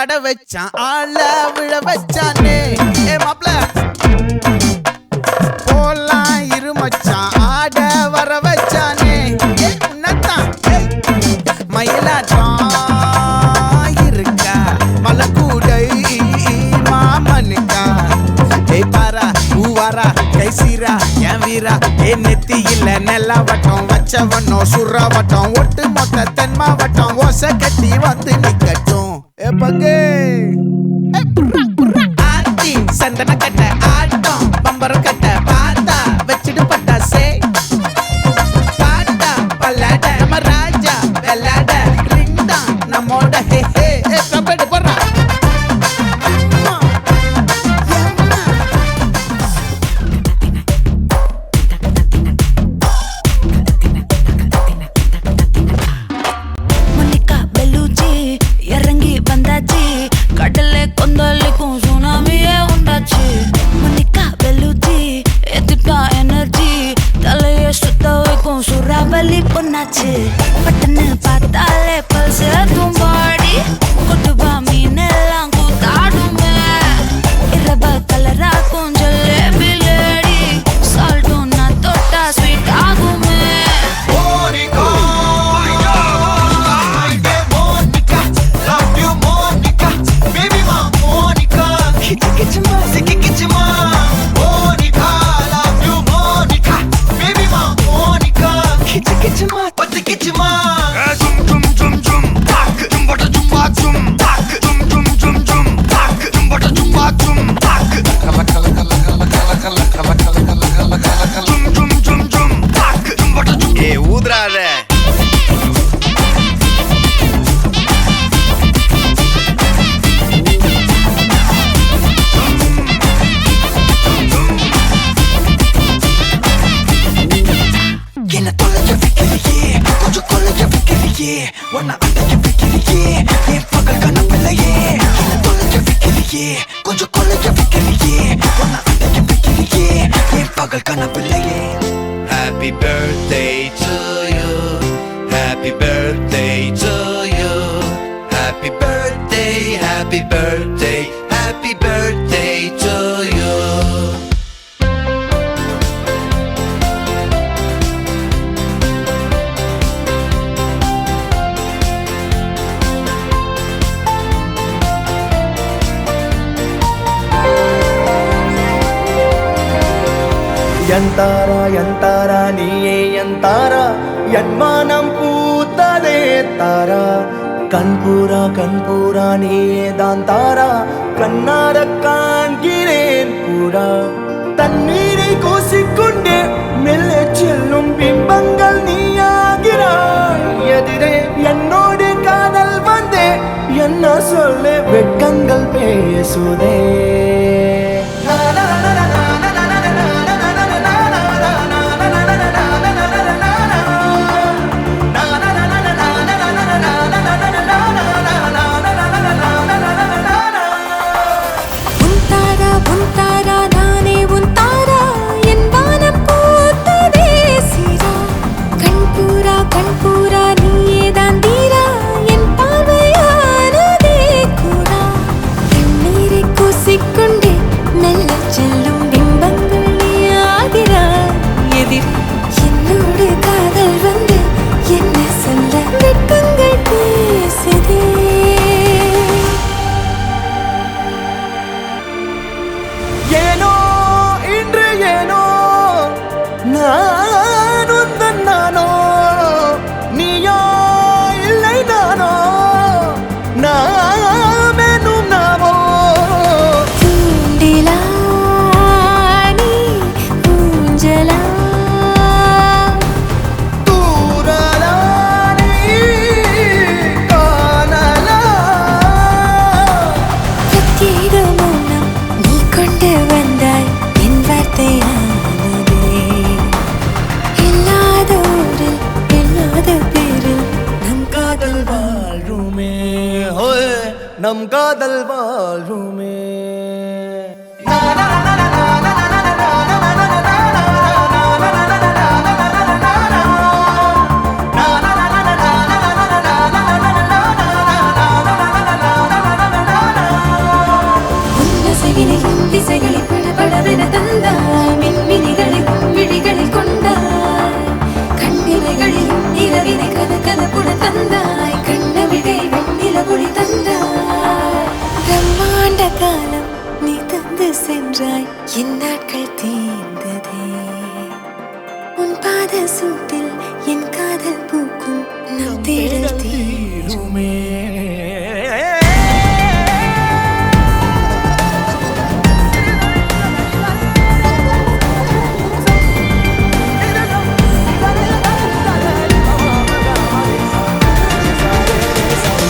பட வச்சான் ஆள விழ வச்சானே ஏ மாப்ள போலாம் இருமச்சான் ஆட வர வச்சானே உன்னதான் மயிலாட்டம் இருக்கா மலக்கூடை மாமனுக்கா ஏய் பாரா ஊவாரா கைசீரா என் வீரா ஏ நெத்தி இல்ல நெல்லாவட்டம் வச்சவனோ சுறாவட்டம் ஒட்டு மொத்த தென் மாவட்டம் ஓசை கட்டி வந்து நிக்கட்டும் ஏ பங்கே ஆத்தி சந்தன கட்ட ஆட்டம் பம்பரம் கட்ட பார்த்தா வச்சிடு பட்டாசே பாட்டா பல்லாட நம்ம ராஜா வெள்ளாட ரிங் தான் நம்மோட ஹே ஹே கபடி போடுறா கடலே கொந்தளிக்கும் சுனாமியே உண்டாச்சு மணிக்கா வெளுச்சி எதிர்ப்பா எனர்ஜி தலைய சுத்த வைக்கும் சுறாவலி பொண்ணாச்சு பட்டன்னு பார்த்தாலே பல்ஸ் தும்பாடி கொட்டுபா மீன் எல்லாம் கூத்தாடுமே இரவ கலராக்கும் ஜல்லேபி லேடி சால்ட்டும் நான் தொட்டா ஸ்வீட் ஆகுமே ஊதுறாத என்ன தொலைய வைக்கிறியே கொஞ்சம் கொலைய வைக்கிறியே உன்னை அடைய வைக்கிறியே என் பகல் கனவில்லையே என்ன தொலைய வைக்கிறியே கொஞ்சம் கொலைய வைக்கிறியே உன்னை அடைய வைக்கிறியே என் பகல் கனவில்லையே Happy birthday to you Happy birthday to you Happy birthday Happy birthday Happy birthday to you யந்தாரா நீயே யந்தாரா என் மானம் பூத்ததே தாரா கண்பூரா நீயே தான் தாரா கண்ணார காண்கிறேன் பூரா தண்ணீரை கூசிக்கொண்டே மெல்ல செல்லும் பிம்பங்கள் நீயாகிறாய் எதிரே என்னோடு காதல் வந்தே என்ன சொல்ல வெட்கங்கள் பேசுதே சிக்கன் அருகினில் திசைகளில் படபடவென தந்தாய் மின்மினிகளில் விழிகளில் கொண்டாய் கண்ணிமைகளில் இரவினை கதகதப்புட தந்தாய் கண்ணவிழை வெண்ணிலவொளி தந்தாய் பிரம்மாண்ட காலம் நீ தந்து சென்றாய் என் நாட்கள் தீர்ந்ததே உன் பாத சூட்டில் என் காதல் பூக்கும் நம் தேடல் தீருமே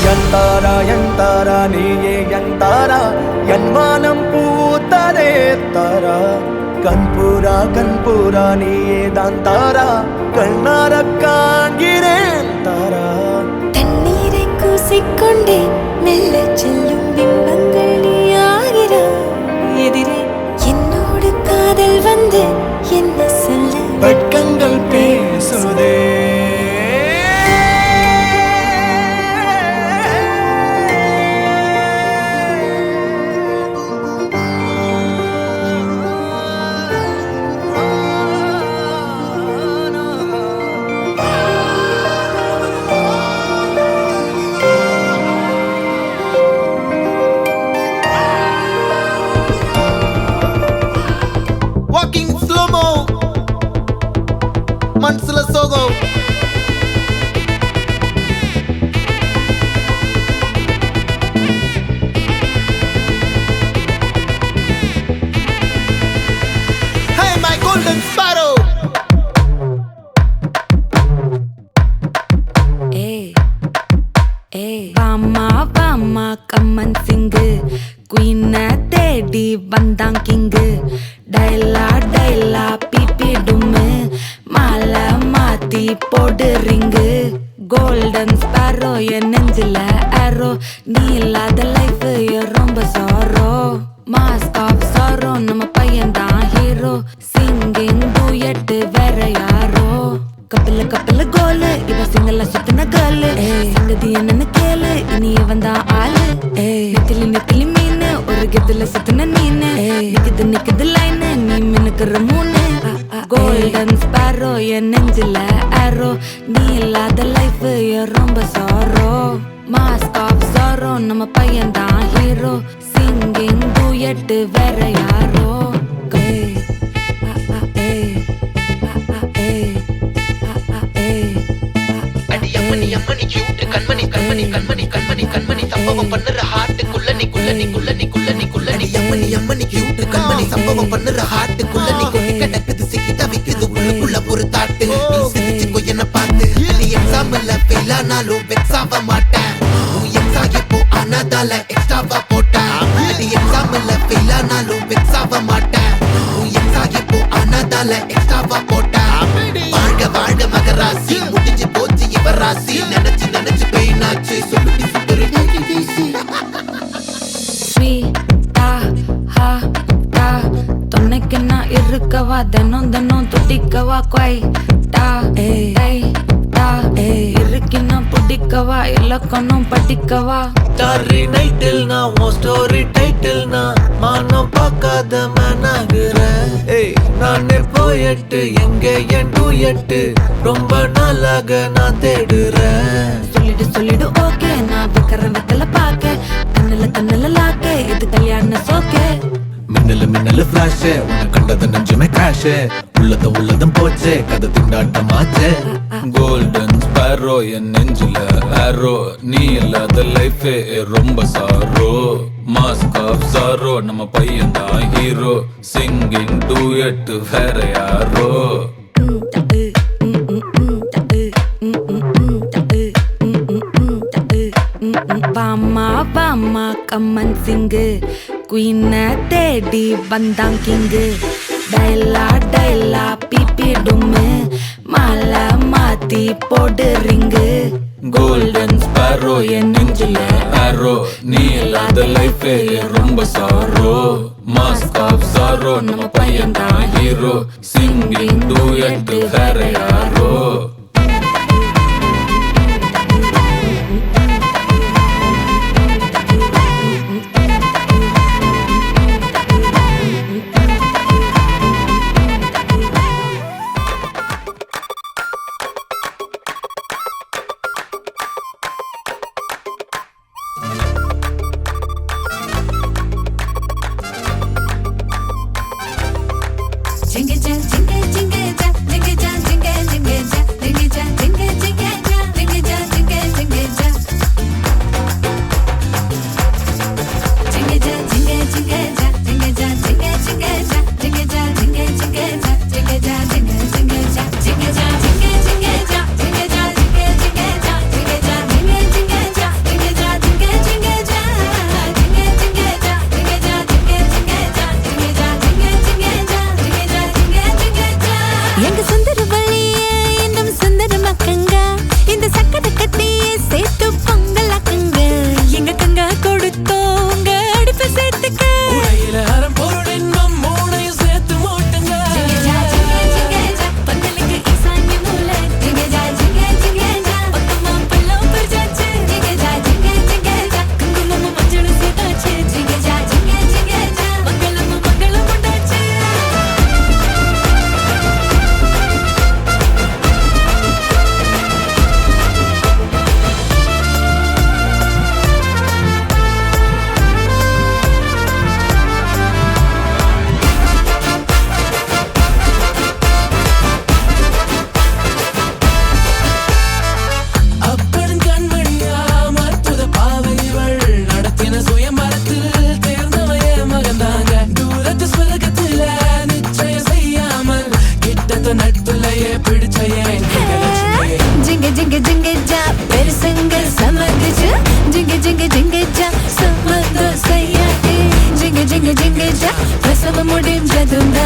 யந்தாரா யந்தாரா நீயே யந்தாரா என் வானம் பூத்ததே தாரா கண்பூரா நீயே தான் தாரா கண்ணார காண்கிறேன் தாரா தண்ணீரை கூசிக்கொண்டே மெல்ல செல்லும் பிம்பங்கள் நீயாகிறாய் எதிரே என்னோடு காதல் வந்து என்ன சொல்ல வெட்கங்கள் பேசுதே Walking slow-mo Mansula Sogo Hey my golden sparrow வாமா கம்மன் சிங்கு குயின தேடி வந்தான் கிங்கு டைலா பிபிடுமு மாலை மாத்தி போடு ரிங்கு கோல்டன் ஸ்பாரோ என் நெஞ்சில ஆரோ நீ இல்லாத லைஃப் ரொம்ப சாரோ மாஸ்க் ஆஃப் சாரோ நம்ம பையன் தான் ஹீரோ சிங்கிங் டூயட் வேற யாரோ கப்பல கோலு இவ சிங்கல்ல சுத்தின கேர்ளு சங்கதி என்னன்னு கேளு இனி இவன் தான் ஆளு நெத்திலி மீன் ஒரு கெத்துல சுத்தின மீன் நிக்குது லைன் நீ மினுக்குற மூணு கோல்டன் ஸ்பாரோ என் நெஞ்சில ஆரோ நீ இல்லாத லைஃப் ரொம்ப சாரோ மாஸ்க் ஆஃப் சாரோ நம்ம பையன் தான் ஹீரோ சிங்கிங் டூயட் வேற யாரோ அம்மணி கியூட் கண்மணி சம்பவம் பண்ணுற ஹார்ட்டுக்குள்ள நீ அம்மணி கியூட் கண்மணி சம்பவம் பண்ணுற ஹார்ட்டுக்குள்ள நீ கொட்டி கிடக்குது சிக்கி தவிக்குது உள்ளுக்குள்ள ஒரு தாட்டு நீ சிரிச்சுக்கோ என்ன பார்த்து நீ எக்ஸாம்ல ஃபெயில் ஆனாலும் வெக்ஸ் ஆக மாட்டேன் உன் எக்ஸா இப்போ ஆனதால எக்ஸ்ட்ராவா போட்டேன் நீ எக்ஸாம்ல ஃபெயில் ஆனாலும் வெக்ஸ் ஆக மாட்டேன் உன் எக்ஸா இப்போ ஆனதால எக்ஸ்ட்ராவா போட்டேன் வாழ்க மகராசி முடிஞ்சு போச்சு இவ ராசி நினைச்சு பெயினாச்சு சொல்லுடி சுத்தரு துணைக்கு நான் இருக்கவா தினம் துடிக்கவா கொய்டா இருக்கினா பிடிக்கவா இலக்கணம் படிக்கவா ஸ்டாரி நைட்டில் நான் உன் ஸ்டோரி டைட்டில் நான் மானம் பார்க்காத மேனாகிறேன் நானே போயட்டு எங்க என் டூயட்டு ரொம்ப நாளாக நான் தேடுறேன் சொல்லிடு ஓகே நான் விக்கிற வெத்தல பாக்க கண்ணுல லாக்க இது கல்யாண சோக்கே மின்னலு ஃபிளாஷ் உன்னை கண்டது நெஞ்சுமே கிராஷ் உள்ளதும் போச்சே கதை திண்டாட்டமாச்சே கோல்டன் ஸ்பாரோ என் நெஞ்சில ஆரோ நீ இல்லாத லைஃப் ரொம்ப சாரோ மாஸ்க் ஆஃப் சாரோ நம்ம பையன் தான் ஹீரோ சிங்கிங் டூயட் வேற யாரோ வாமா கம்மன் சிங்கு குயின தேடி வந்தான் கிங்கு டைலா பிபிடுமு மாலை மாத்தி போடு ரிங்கு கோல்டன் ஸ்பாரோ என் நெஞ்சில ஆரோ நீ இல்லாத லைஃப் ரொம்ப சாரோ மாஸ்க் ஆஃப் சாரோ நம்ம பையன் தான் ஹீரோ சிங்கிங் டூயட் வேற யாரோ முடிஞ்ச பிரசவம் முடிஞ்சதுங்க